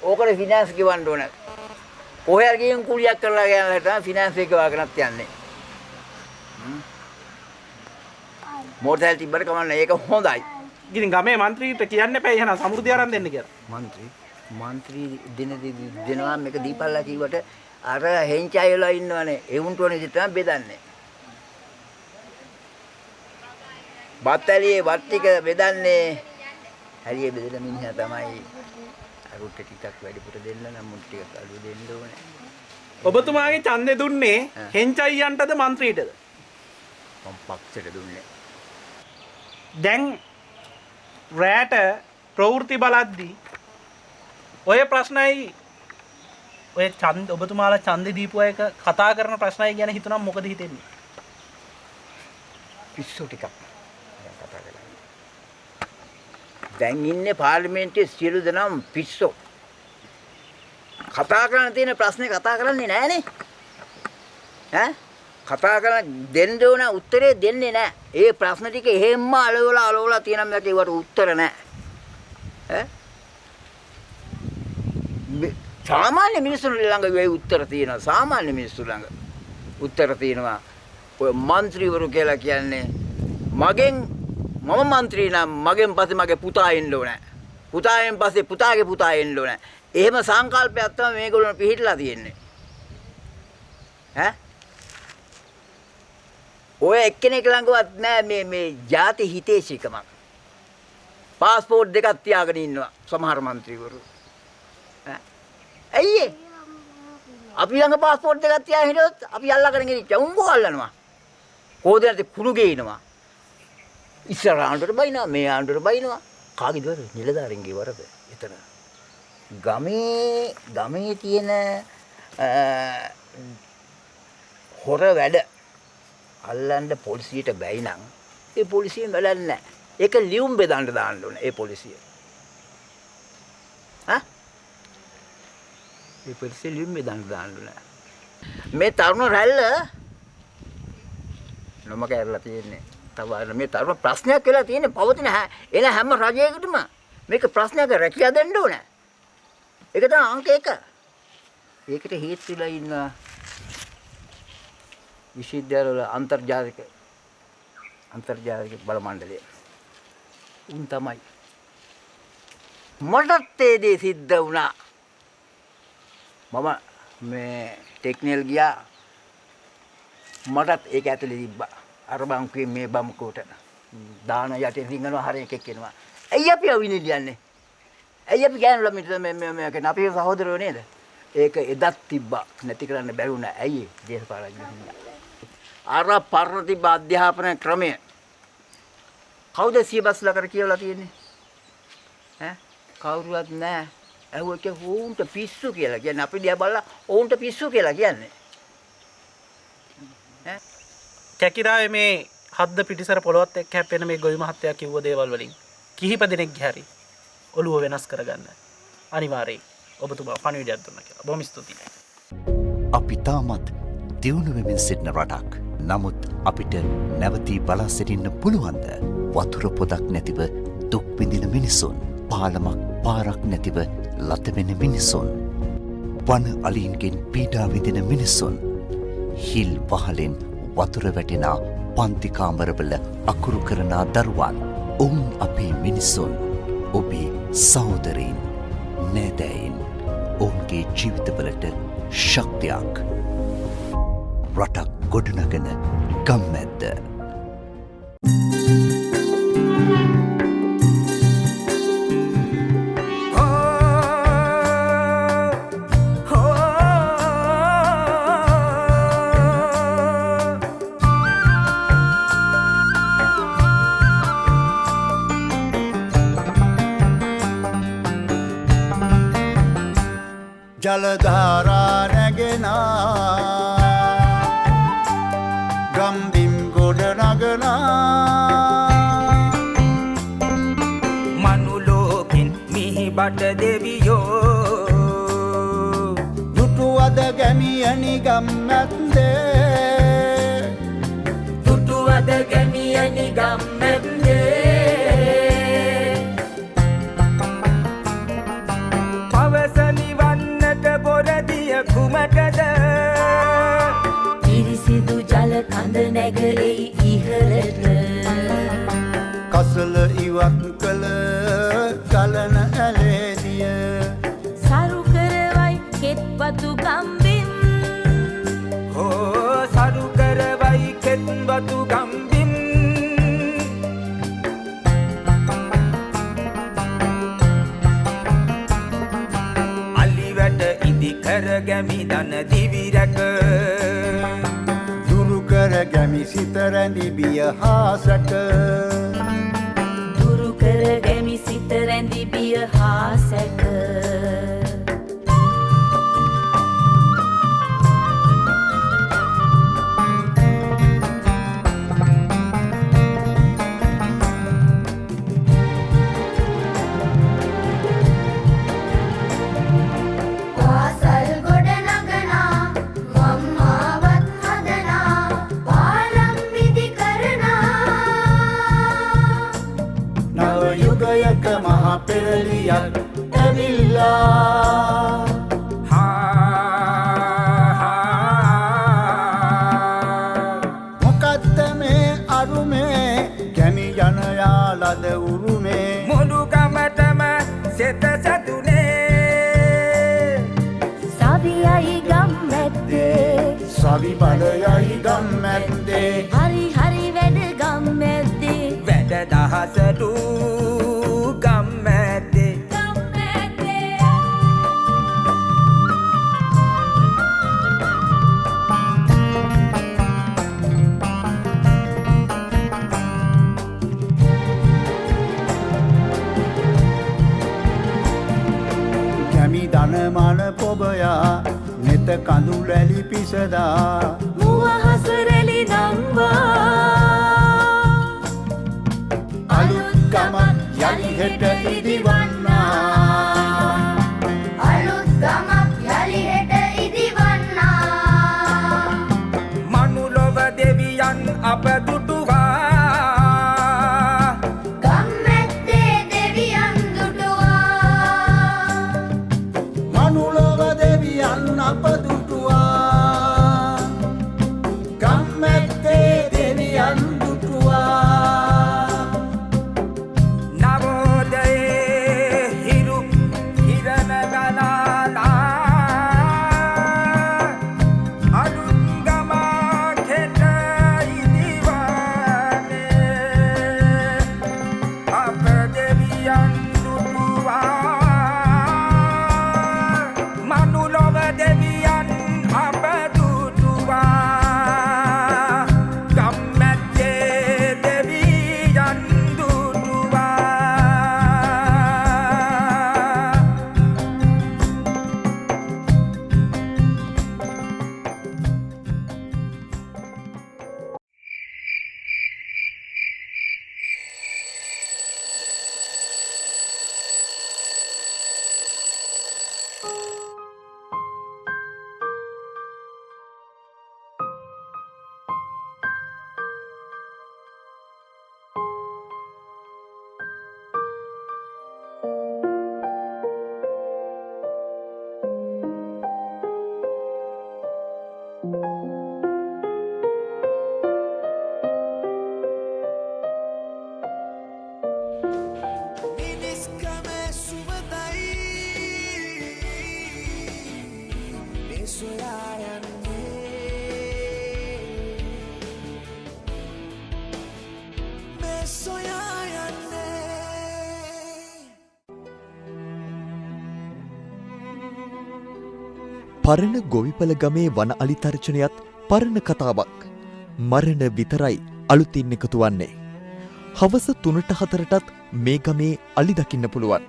ඕකට ෆිනෑන්ස් ගෙවන්න ඕන. කොහේ හරි ගිහින් කුලියක් කරලා ගියනලා තමයි ෆිනෑන්ස් එක වාගෙනත් යන්නේ. මෝටර් සයිකල් තිබ්බට කමන්නේ ඒක හොඳයි. ඉතින් ගමේ മന്ത്രിට කියන්න එපා එහෙනම් සමෘද්ධිය ආරම්භ දෙන්න කියලා. මන්ත්‍රී දෙනවා මේක දීපල්ලා කිව්වට අර හෙන්චයි වෙලා ඉන්නවනේ ඒ උන්ට ඕනේ ඉතින් තමයි බෙදන්නේ. බත්තලියේ වත් ටික බෙදන්නේ හරිය බෙදලා මිනිහා තමයි අරුට ටිකක් වැඩිපුර දෙන්න නම් මුන් ටිකක් අඩු දෙන්න ඕනේ. ඔබතුමාගේ ඡන්දේ දුන්නේ හෙන්චයියන්ටද മന്ത്രിටද? මම පක්ෂයට දුන්නේ. දැන් රැට ප්‍රවෘත්ති බලද්දී ඔය ප්‍රශ්නයි ඔය ඡන්ද ඔබතුමාලා ඡන්දේ දීපු අය කතා කරන ප්‍රශ්නයි ගැන හිතනවා මොකද හිතෙන්නේ? පිස්සු ටිකක් කතා කරලා. දැන් ඉන්නේ පාර්ලිමේන්තුවේ සියලු දෙනාම පිස්සෝ. කතා කරන්න තියෙන ප්‍රශ්නේ කතා කරන්නේ නැහනේ. ඈ? කතා කරන දෙන්න ඕන උත්තරේ දෙන්නේ නැහැ. ඒ ප්‍රශ්න ටික එහෙම්ම අලවලා තියෙනම් මේකට ඒවට උත්තර නැහැ. ඈ? සාමාන්‍ය මිනිස්සුන් ළඟ වෙයි උත්තර තියෙනවා. සාමාන්‍ය මිනිස්සු ළඟ උත්තර තියෙනවා. ඔය മന്ത്രിවරු කියලා කියන්නේ මගෙන් මම മന്ത്രി නම් මගෙන් පස්සේ මගේ පුතා එන්න ඕනේ. පුතාගෙන් පස්සේ පුතාගේ පුතා එන්න ඕනේ. එහෙම සංකල්පයක් තමයි මේගොල්ලෝ පිළිහිట్లా තියෙන්නේ. ඈ? ඔය එක්කෙනෙක් ළඟවත් නෑ මේ ಜಾති හිතේශීකමක්. પાස්පෝර්ට් දෙකක් තියාගෙන ඉන්නවා සමහර മന്ത്രിවරු. ඇයි අපි ළඟ પાස්පෝර්ට් දෙකක් තියාගෙන හිටියොත් අපි අල්ලගෙන ගිහින් උඹ අල්ලනවා. කොහොද නැති කුණු ගේනවා. ඉස්සර ආණ්ඩුවට බයිනවා මේ ආණ්ඩුවට බයිනවා. කාගේද වරද? නිලධාරීන්ගේ වරද. එතන ගමේ තියෙන හොර වැඩ අල්ලන්න පොලිසියට බැයි නම් ඒ පොලිසියෙන් වැඩක් නැහැ. ඒක ලියුම් බෙදන්න දාන්න ඕනේ ඒ පොලිසිය. හා? ඒ පොලිසිය ලියුම් බෙදන්න දාන්න ඕනේ. මේ තරුණ රැල්ල නම කැරලා තියෙන්නේ. තව මේ තරුණ ප්‍රශ්නයක් වෙලා තියෙන්නේ පවතින එන හැම රජයකටම මේක ප්‍රශ්නයක රැකියාව දෙන්න ඕනේ. ඒක තමයි අංක 1. ඒකට හේතු වෙලා ඉන්න විශ්වවිද්‍යාලවල අන්තර්ජාතික බල මණ්ඩලය. උන් තමයි. මටත් ඒ දේ සිද්ධ වුණා. මම මේ ටෙක්නිකල් ගියා. මටත් ඒක ඇතුලේ තිබ්බා. අර බංකුවේ මේ බම්කුවට දාන යටේ රිංගනවා හරිය එකෙක් එනවා. ඇයි අපි අවිනිලියන්නේ? ඇයි අපි ගෑනු ළමිට මේ කියන අපේ සහෝදරයෝ නේද? ඒක එදත් තිබ්බා. නැති කරන්න බැරි වුණා. ඇයි දේශපාලඥයෝ? අර පරණ අධ්‍යාපන ක්‍රමය කවුද සියබස්ලා කර කියලා තියෙන්නේ? ඈ කවුරුවත් නැහැ. ඇහුවක වුන්ට පිස්සු කියලා කියන්නේ අපි දිහා බලලා වුන්ට පිස්සු කියලා කියන්නේ. ඈ කැකිරාවේ මේ හද්ද පිටිසර පොළොවත් එක්ක හැප්පෙන මේ ගොවි මහත්තයා කිව්ව දේවල් වලින් කිහිප දෙනෙක්ගේ හරි ඔළුව වෙනස් කරගන්න අනිවාර්යයි. ඔබතුමා පණිවිඩයක් දුන්නා කියලා. බොහොම ස්තුතියි. අපි තාමත් දියුණු වෙමින් සිටින රටක්. නමුත් අපිට නැවතී බලා සිටින්න පුළුවන්ද? වතුර පොදක් නැතිව දුක් විඳින මිනිසුන්, පාලමක් පාරක් නැතිව ලත වෙන මිනිසුන්, වන අලීන්ගෙන් පීඩා විඳින මිනිසුන්, හිල් වහලෙන් වතුර වැටෙන පන්ති කාමරවල අකුරු කරන දරුවන්, ඔවුන් අපේ මිනිසුන්, ඔබේ සහෝදරයින්, නෑදෑයින්, ඔවුන්ගේ ජීවිතවලට ශක්තියක්. රටක් ගොඩනගන ගම්මැද්ද. ජලධාරා නැගෙනා ගම්බිම් ගොඩ නගනා මනුලෝකෙන් මිහි බට දෙවියෝ දුටු අද ගැමිය ගැමියනි ගම්මැද්දේ දුටුවද ගැමියනි ගම්මැද්දේ පවසලි වන්නට පොරදිය කුමටද පිරිසිදු ජල කඳ නැගෙයි ඉහළට කසල ඉවත් කළ ගලන ඇලේදිය සරු කරවයි කෙත්වතු ගම්බිම් හෝ සරු කරවයි කෙත්වතු ගම්බිම් අලිවැට ඉදි කර ගැමි දන දිවිරැක දුරු කර ගැමි සිත රැඳි බිය හා සැක දුරු කර ගැමි සිත රැඳි බිය හා සැක පෙරලියක් ඇවිල්ලා මොකද්ද මේ අරුමේ ගැමි ජනයා ලද උරුමේ මුළු ගමටම සෙත සතුනේ සවියයි ගම්මැද්දේ සවි බලයයි ගම්මැද්දේ හරි හරි වැඩ ගම්මැද්දේ වැඩ දහසටු ධනමන පොබයා නෙත කඳු රැලි පිසදා මුවහස රැලි නංවා අලුත් ගමක් යලි හෙට ඉදිවන්නා අලුත් ගමක් යලි හෙට ඉදිවන්නා මනුලොව දෙවියන් අප දුටුවා පරණ ගොවිපල ගමේ වන අලි තර්ජනයත් පරණ කතාවක්. මරණ විතරයි අලුතින් එකතු වන්නේ. හවස 3ට 4ටත් මේ ගමේ අලි දකින්න පුළුවන්.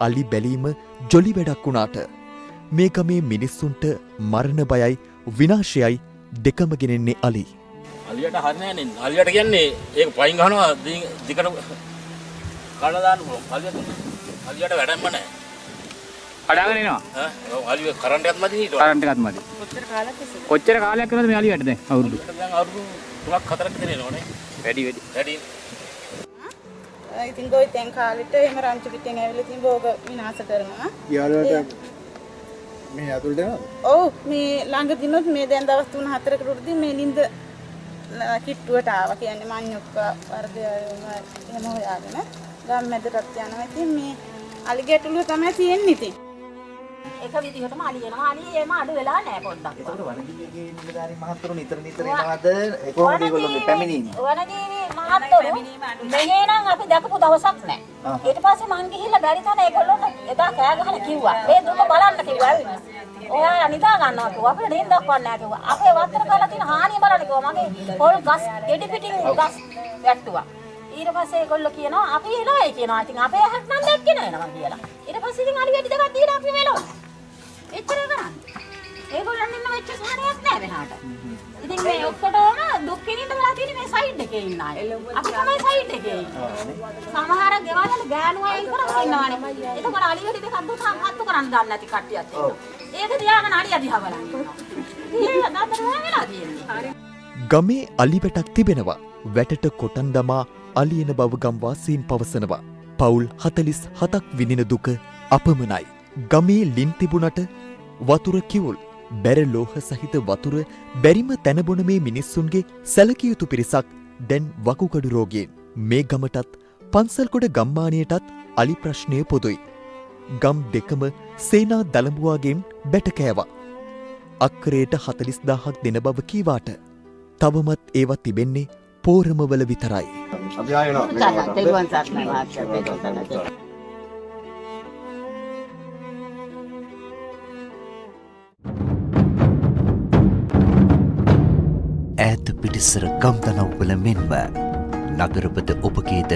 අලි බැලීම ජොලි වැඩක් වුණාට මේ ගමේ මිනිස්සුන්ට මරණ බයයි විනාශයයි දෙකම ගෙනෙන්නේ අලි. අලියට හරිනේ නේ. අලියට කියන්නේ ඒක පයින් ගහනවා දිකට කඩලා දාන්න පුළුවන්. අලියට වැඩක්ම නැහැ. කඩාගෙන එනවා. අලිය කරන්ට් එකත් මදි නේද? කරන්ට් එකත් මදි. කොච්චර කාලයක් වෙනවද මේ අලියට දැන් අවුරුදු? දැන් අවුරුදු 3ක් 4ක් විතර එනවනේ. වැඩි. ඉතින් ගොයි දැන් කාලෙට එහෙම රංචු පිටින් ඇවිල්ලා ඉතින් භෝග විනාශ කරනවා. යාළුවාට මේ ඇතුළට යනවද? ඔව් මේ ළඟදිනොත් මේ දැන් දවස් 3-4කට උඩදී මේ නින්ද කිට්ටුවට ආවා. කියන්නේ මඤ්ඤොක්ක වර්ගය එහෙම හොයාගෙන ගම්මැදටත් යනවා. ඉතින් මේ අලි ගැටලුව තමයි තියෙන්නේ ඉතින්. එක විදිහටම අලි එනවා. අලි එහෙම අඩු වෙලා නැහැ පොඩ්ඩක්. ඒකට වනජීවී නිලධාරී මහත්තුරු නිතර එනවාද? ඒ කොහොමද ඒගොල්ලෝගේ පැමිණීම? වනජීවී මහත්තුරු මෙහේ නම් අපි දැකපු දවසක් නැහැ. ඊට පස්සේ මං ගිහිල්ලා බැරි තැන ඒගොල්ලොන්ට එදා කෑ ගහලා කිව්වා. මේ දුක බලන්න කිව්වා. ඔයා නිදා ගන්නවා කිව්වා. අපිට නිින්දක් වන්නේ නැහැ කිව්වා. අපේ වත්තර කරලා තියෙන හානිය බලන්න කිව්වා. මගේ පොල් ගස් ගෙඩි පිටින් ගස් වැට්ටුවා. ඊට පස්සේ ඒගොල්ලෝ කියනවා අපි එනවායි කියනවා. ඉතින් අපේ හැක් නම් දැක්කේ නෑ කියලා. ඊට පස්සේ ඉතින් අලි වැඩි දෙකක් දීලා අපි මෙලෝ. එච්චර කරන්නේ. ඒගොල්ලන් ඉන්න වෙච්ච සාහනයක් නෑ මෙහාට. ඉතින් මේ ඔක්කොටම දුක් විඳින්න වෙලා තියෙන්නේ මේ සයිඩ් එකේ ඉන්න අය. අපි තමයි සයිඩ් එකේ ඉන්නේ. සමහර ගෙවල් වල ගෑනු අය විතරක් ඉන්නවානේ. එතකොට අලි වැඩි දෙකක් දුන්නාම හත්තු කරන්න දන්නේ නැති කට්ටියක් ඉන්නවා. ඒක තියාගෙන අලිය දිහා බලන්න. ඉතින් දාතර වෙලා තියෙන්නේ. ගමේ අලි වැටක් තිබෙනවා. වැටට කොටන් දමා අලියන බව ගම්වාසීන් පවසනවා. පවුල් 47ක් විඳින දුක අපමණයි. ගමේ ලින් තිබුණට වතුර කිවුල් බැරලෝහ සහිත වතුර බැරිම තැනබොන මේ මිනිස්සුන්ගේ සැලකිය යුතු පිරිසක් දැන් වකුගඩු රෝගයෙන්. මේ ගමටත් පන්සල්ගොඩ ගම්මානයටත් අලි ප්‍රශ්නය පොදුයි. ගම් දෙකම සේනා දළඹුවාගෙන් බැටකෑවා. අක්කරයට 40,000ක් දෙන බව කීවාට තවමත් ඒවා තිබෙන්නේ පෝරමවල විතරයි. අපි ආයෙනවා. ඈත පිටිසර ගම්තනව්වල මෙන්ම නගරපද ඔබගේද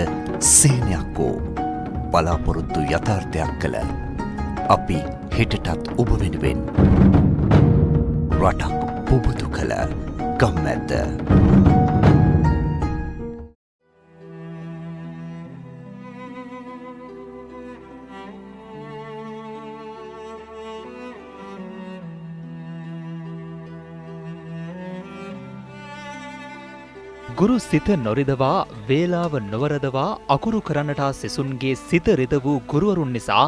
සේනයක් වූ බලාපොරොත්තු යථාර්ථයක් කළ අපි හෙටටත් ඔබ වෙනුවෙන් රටක් පුබුදු කළ ගම්මැද්ද. ගුරු සිත නොරිදවා වේලාව නොවරදවා අකුරු කරන්නටා සෙසුන්ගේ සිත රිද වූ ගුරුවරුන් නිසා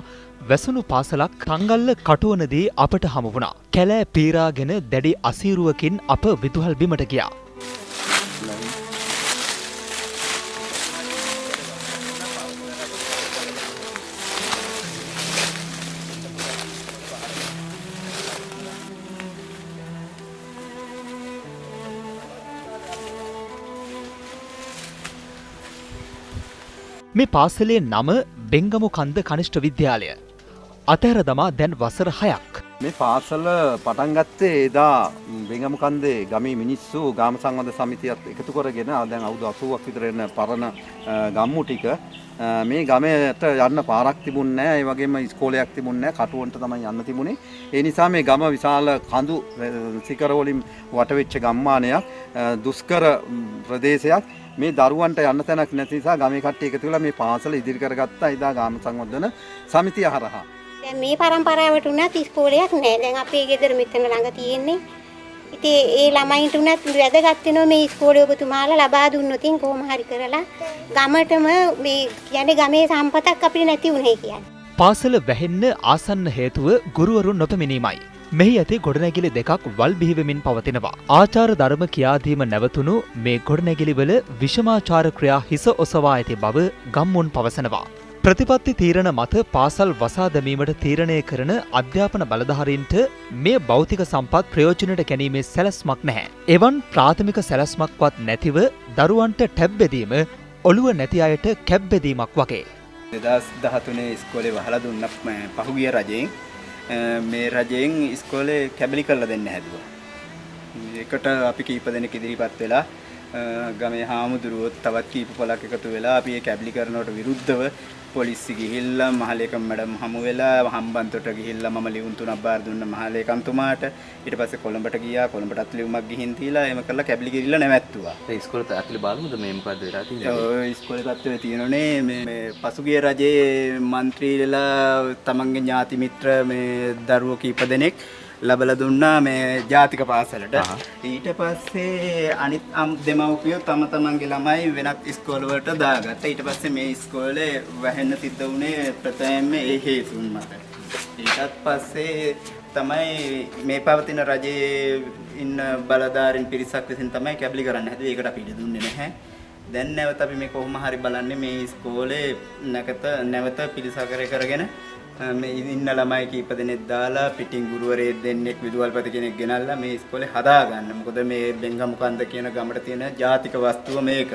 වැසුණු පාසලක් තංගල්ල කටුවනදී අපට හමු වුණා. කැලෑ පීරාගෙන දැඩි අසීරුවකින් අප විදුහල් බිමට ගියා. මේ පාසලේ නම බෙංගමු කන්ද කනිෂ්ඨ විද්‍යාලය. අතහැර දමා දැන් වසර 6ක්. මේ පාසල පටන් ගත්තේ එදා බෙංගමු කන්දේ ගමේ මිනිස්සු ගාම සංවර්ධන සමිතියත් එකතු කරගෙන දැන් අවුරුදු 80ක් විතර එන පරණ ගම්මු ටික මේ ගමයට යන්න පාරක් තිබුණේ නැහැ. ඒ වගේම ඉස්කෝලයක් තිබුණේ නැහැ. කටුවන්ට තමයි යන්න තිබුණේ. ඒ නිසා මේ ගම විශාල කඳු සිකර වලින් වටවෙච්ච ගම්මානයක්, දුෂ්කර ප්‍රදේශයක්. මේ දරුවන්ට යන්න තැනක් නැති නිසා ගමේ කට්ටිය එකතු වෙලා මේ පාසල ඉදිරි කරගත්තා එදා ගාම සංවර්ධන සමිතිය හරහා. දැන් මේ පරම්පරාවට උනත් ඉස්කෝලයක් නැහැ. දැන් අපේ ගෙදර මෙතන ළඟ තියෙන්නේ. ඉතින් ඒ ළමයින්ට උනත් වැදගත් වෙනවා මේ ඉස්කෝලේ ඔබතුමාලා ලබා දුන්නොත් කොහොම හරි කරලා ගමටම මේ කියන්නේ ගමේ සම්පතක් අපිට නැති උනේ කියන්නේ. පාසල වැහෙන්න ආසන්න හේතුව ගුරුවරුන් නොපැමිණීමයි. මෙහි ඇති ගොඩනැගිලි දෙකක් වල් බිහිවෙමින් පවතිනවා. ආචාර ධර්ම කියාදීම නැවතුණු මේ ගොඩනැගිලිවල විෂමාචාර ක්‍රියා හිස ඔසවා ඇති බව ගම්මුන් පවසනවා. ප්‍රතිපත්ති තීරණ මත පාසල් වසා දැමීමට තීරණය කරන අධ්‍යාපන බලධාරීන්ට මේ භෞතික සම්පත් ප්‍රයෝජනයට ගැනීමේ සැලැස්මක් නැහැ. එවන් ප්‍රාථමික සැලැස්මක්වත් නැතිව දරුවන්ට ටැබ් බෙදීම ඔළුව නැති අයට කැබ් බෙදීමක් වගේ. 2013 ඉස්කෝලේ වහලා දුන්නක් පහුගිය රජයෙන් මේ රජයෙන් ඉස්කෝලේ කැබලි කරලා දෙන්න හැදුවා. ඒකට අපි කීප දෙනෙක් ඉදිරිපත් වෙලා ගමේ හාමුදුරුවෝ තවත් කීප පොලක් එකතු වෙලා අපි මේ කැබලි කරනවට විරුද්ධව පොලිසිය ගිහිල්ලා මහලේකම් මැඩම් හමු වෙලා හම්බන්තොට ගිහිල්ලා මම ලියුම් තුනක් බාර දුන්න මහලේකම්තුමාට. ඊට පස්සේ කොළඹට ගියා. කොළඹටත් ලියුමක් ගිහින් තියලා එහෙම කරලා කැබලි ගිරිල්ලා නැවැත්තුවා. ඒ ඉස්කෝලේට ඇතුලේ බලමුද මේ මොකද්ද වෙලා තියෙන්නේ? ඔය ඉස්කෝලේ තත්ත්වය තියෙනනේ මේ පසුගිය රජයේ മന്ത്രിලා තමන්ගේ ඥාති මිත්‍ර මේ දරුවෝ කීප දෙනෙක් ලබලා දුන්නා මේ ජාතික පාසලට. ඊට පස්සේ අනිත් දෙමව්පියෝ තම තමන්ගේ ළමයි වෙනත් ඉස්කෝල වලට දාගත්තා. ඊට පස්සේ මේ ඉස්කෝලේ වැහෙන්න සිද්ධ වුණේ ප්‍රථමයෙන්ම ඒ හේතුන් මත. ඊටත් පස්සේ තමයි මේ පවතින රජයේ ඉන්න බලධාරීන් පිරිසක් විසින් තමයි කැබලි කරන්න හැදුවේ. ඒකට අපි ඉඩ දුන්නේ නැහැ. දැන් නැවත අපි මේ කොහොම හරි බලන්නේ මේ ඉස්කෝලේ නැවත පිළිසකරය කරගෙන මේ ඉන්න ළමයි කීප දෙනෙක් දාලා පිටින් ගුරුවරයෙක් දෙන්නෙක් විදුහල්පති කෙනෙක් ගෙනල්ලා මේ ඉස්කෝලේ හදාගන්න. මොකද මේ බෙන්ගමුකන්ද කියන ගමට තියෙන ජාතික වස්තුව මේක.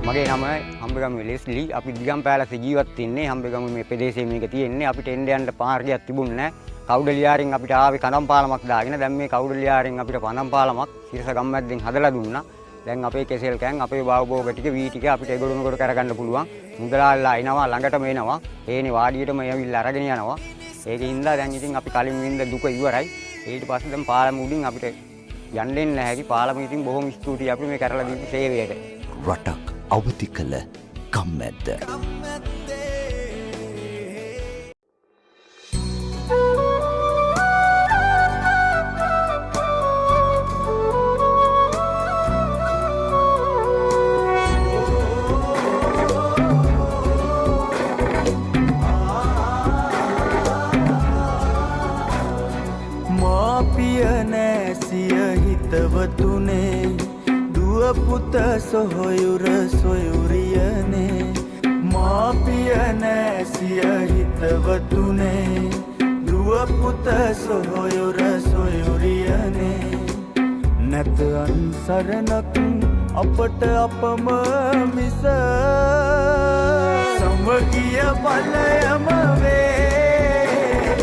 මගේ නම හම්බගම ලෙස්ලි. අපි දිගම්පෑලසේ ජීවත් වෙන්නේ. හම්බගම මේ ප්‍රදේශයේ මේක තියෙන්නේ. අපිට එන්න යන්න පාරක් තිබුණේ නැහැ. කවුඩලියාරින් අපිට ආවේ කඳම් පාලමක් දාගෙන. දැන් මේ කවුඩලියාරින් අපිට පඳම් පාලමක් සිරස ගම්මැද්දෙන් හදලා දුන්නා. දැන් අපේ කෙසෙල් කෑන් අපේ භාවභෝග ටික වී ටික අපිට ඒගොල්ලොනකොට කරගන්න පුළුවන්. මුදලාල්ලා එනවා ළඟටම එනවා. ඒනේ වාඩියටම ඇවිල්ලා අරගෙන යනවා. ඒකින්ද දැන් ඉතින් අපි කලින් වින්ද දුක ඉවරයි. ඊට පස්සේ දැන් පාලම උඩින් අපිට යන්න දෙන්නේ නැහැ. පාලම ඉතින් බොහොම ස්තුතියි අපි මේ කරලා දීපු සේවයට. රටක් අවදි කළ ගම්මැද්ද. පුත සොහොයුර සොයුරියනේ මාපිය නැසිය හිතවතුනේ දුව පුත සොහොයුර සොයුරියනේ නැත අන්සරණක් අපට අපම මිස සමගිය බලයම වේ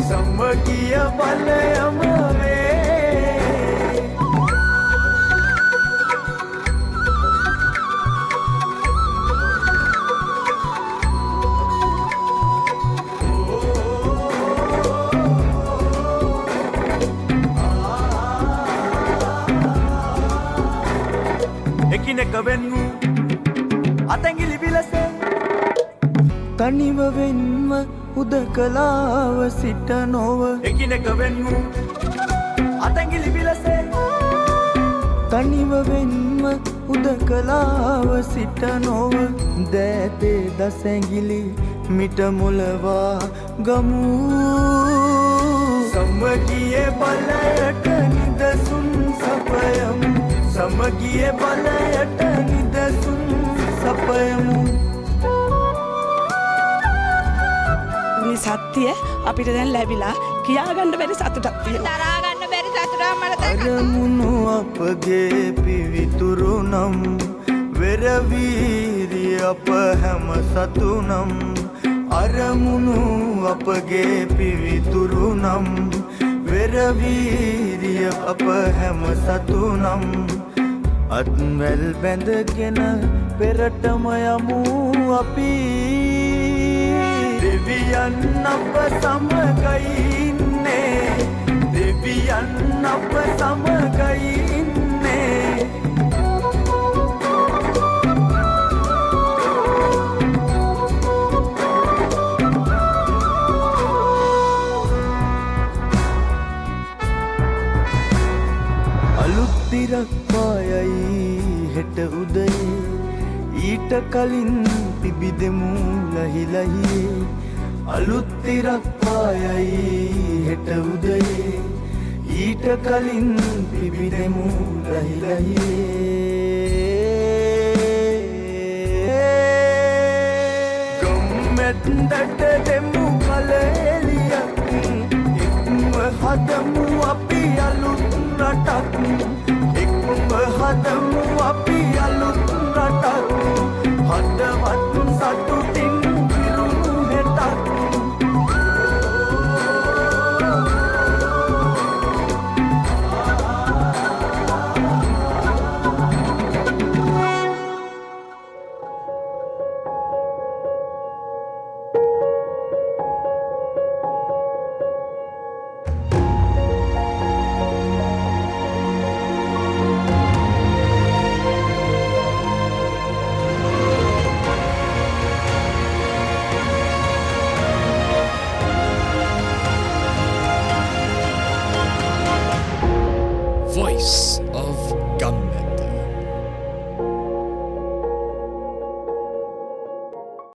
සමගිය බලයම වේ එකිනෙකවෙන් වූ අතැඟිලි විලසේ තනිව වෙන්ව උදකලාව සිට නොව එකිනෙකවෙන් වූ අතැඟිලි විලසේ තනිව වෙන්ව උදකලාව සිට නොව දෑතේ දසැඟිලි මිට මුලවා ගමු සමගියේ බලයට නිදසුන් සපයමු සමගියේ බලයට නිදසුන් සපයමු මේ සත්‍ය අපිට දැන් ලැබිලා කියාගන්න බැරි සතුටක් තියෙනවා තරහා ගන්න බැරි සතුටක් මට දැන් අරමුණු අපගේ පිවිතුරු නම් වෙරවීරිය අප හැම සතුනම් අරමුණු අපගේ පිවිතුරු නම් වෙරවීරිය අප හැම සතුනම් අත්වැල් බැඳගෙන පෙරටම යමු අපි දෙවියන් අප සමගයි ඉන්නේ දෙවියන් අප සමගයි ඉන්නේ තිරක් පායයි හෙට උදයේ ඊට කලින් පිබිදෙමු ලහි ලහියේ අලුත් තිරක් පායයි හෙට උදයේ ඊට කලින් පිබිදෙමු ලහි ලහියේ ගම්මැද්දට දෙමු කලෙලියක් එක්ව හදමු අපි අලුත් රටක් හදමු